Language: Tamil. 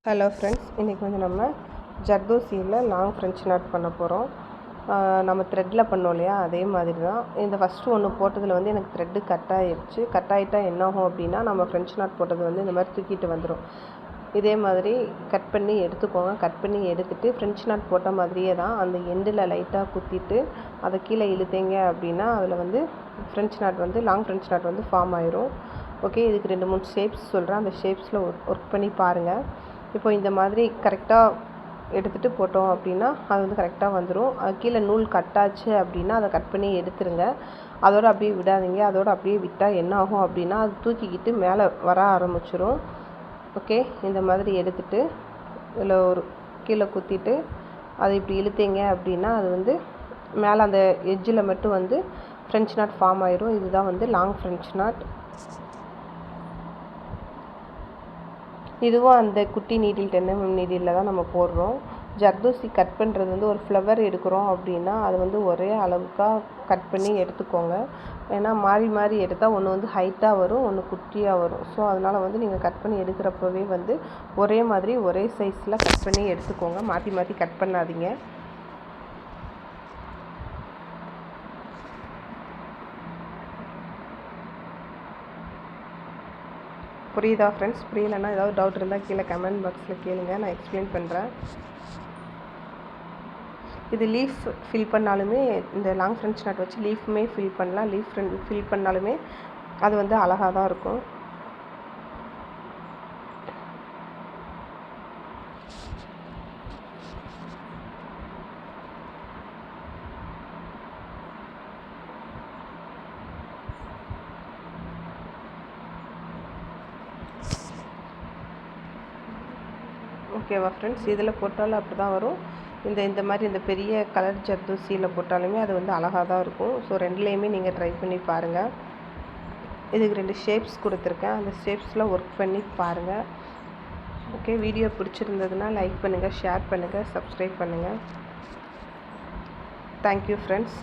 ஹலோ ஃப்ரெண்ட்ஸ், இன்றைக்கி வந்து நம்ம ஜர்தோசியில் லாங் ஃப்ரெஞ்ச் நாட் பண்ண போகிறோம். நம்ம த்ரெட்டில் பண்ணோம் இல்லையா, அதே மாதிரி தான். இந்த ஃபஸ்ட்டு ஒன்று போட்டதில் வந்து எனக்கு த்ரெட்டு கட் ஆகிடுச்சு. கட் ஆகிட்டா என்னாகும் அப்படின்னா, நம்ம ஃப்ரெஞ்ச் நாட் போட்டது வந்து இந்த மாதிரி தூக்கிட்டு வந்துடும். இதே மாதிரி கட் பண்ணி எடுத்துக்கோங்க. கட் பண்ணி எடுத்துகிட்டு ஃப்ரெஞ்ச் நாட் போட்ட மாதிரியே தான் அந்த எண்டில் லைட்டாக குத்திட்டு அதை கீழே இழுத்தீங்க அப்படின்னா அதில் வந்து ஃப்ரெஞ்ச் நாட் வந்து லாங் ஃப்ரெஞ்ச் நாட் வந்து ஃபார்ம் ஆயிரும். ஓகே, இதுக்கு 2-3 ஷேப்ஸ் சொல்கிறேன். அந்த ஷேப்ஸில் ஒர்க் பண்ணி பாருங்கள். இப்போ இந்த மாதிரி கரெக்டாக எடுத்துகிட்டு போட்டோம் அப்படின்னா அது வந்து கரெக்டாக வந்துடும். அது கீழே நூல் கட்டாச்சு அப்படின்னா அதை கட் பண்ணி எடுத்துருங்க. அதோடு அப்படியே விடாதீங்க. அதோடு அப்படியே விட்டால் என்ன ஆகும் அப்படின்னா அது தூக்கிக்கிட்டு மேலே வர ஆரம்பிச்சிடும். ஓகே, இந்த மாதிரி எடுத்துகிட்டு இதில் ஒரு கீழே குத்திட்டு அதை இப்படி இழுத்தீங்க அப்படின்னா அது வந்து மேலே அந்த எட்ஜில் மட்டும் வந்து ஃப்ரெஞ்ச் நாட் ஃபார்ம் ஆயிரும். இதுதான் வந்து லாங் ஃப்ரெஞ்ச் நாட். இதுவும் அந்த குட்டி நீடில் 10 mm நீடிலில் தான் நம்ம போடுறோம். ஜர்தோசி கட் பண்ணுறது வந்து ஒரு ஃப்ளவர் எடுக்கிறோம் அப்படின்னா அது வந்து ஒரே அளவுக்காக கட் பண்ணி எடுத்துக்கோங்க. ஏன்னா மாறி மாறி எடுத்தால் ஒன்று வந்து ஹைட்டாக வரும், ஒன்று குட்டியாக வரும். ஸோ அதனால் வந்து நீங்கள் கட் பண்ணி எடுக்கிறப்பவே வந்து ஒரே மாதிரி ஒரே சைஸில் கட் பண்ணி எடுத்துக்கோங்க. மாற்றி மாற்றி கட் பண்ணாதீங்க. புரியுதா ஃப்ரெண்ட்ஸ்? புரியலைன்னா ஏதாவது டவுட் இருந்தால் கீழே கமெண்ட் பாக்ஸில் கேளுங்க, நான் எக்ஸ்பிளைன் பண்ணுறேன். இது லீஃப் ஃபில் பண்ணாலுமே இந்த லாங் ஃப்ரெஞ்ச் நாட் வச்சு லீஃபுமே ஃபில் பண்ணலாம். லீஃப் ஃபில் பண்ணாலுமே அது வந்து அழகாக தான் இருக்கும். ஓகேவா ஃப்ரெண்ட்ஸ்? இதில் போட்டாலும் அப்படி தான் வரும். இந்த மாதிரி இந்த பெரிய கலர் ஜர்தோசியில் போட்டாலுமே அது வந்து அழகாக தான் இருக்கும். ஸோ ரெண்டுலேயுமே நீங்கள் ட்ரை பண்ணி பாருங்கள். இதுக்கு 2 ஷேப்ஸ் கொடுத்துருக்கேன். அந்த ஷேப்ஸில் ஒர்க் பண்ணி பாருங்கள். ஓகே, வீடியோ பிடிச்சிருந்ததுன்னா லைக் பண்ணுங்கள், ஷேர் பண்ணுங்கள், சப்ஸ்கிரைப் பண்ணுங்கள். Thank you friends.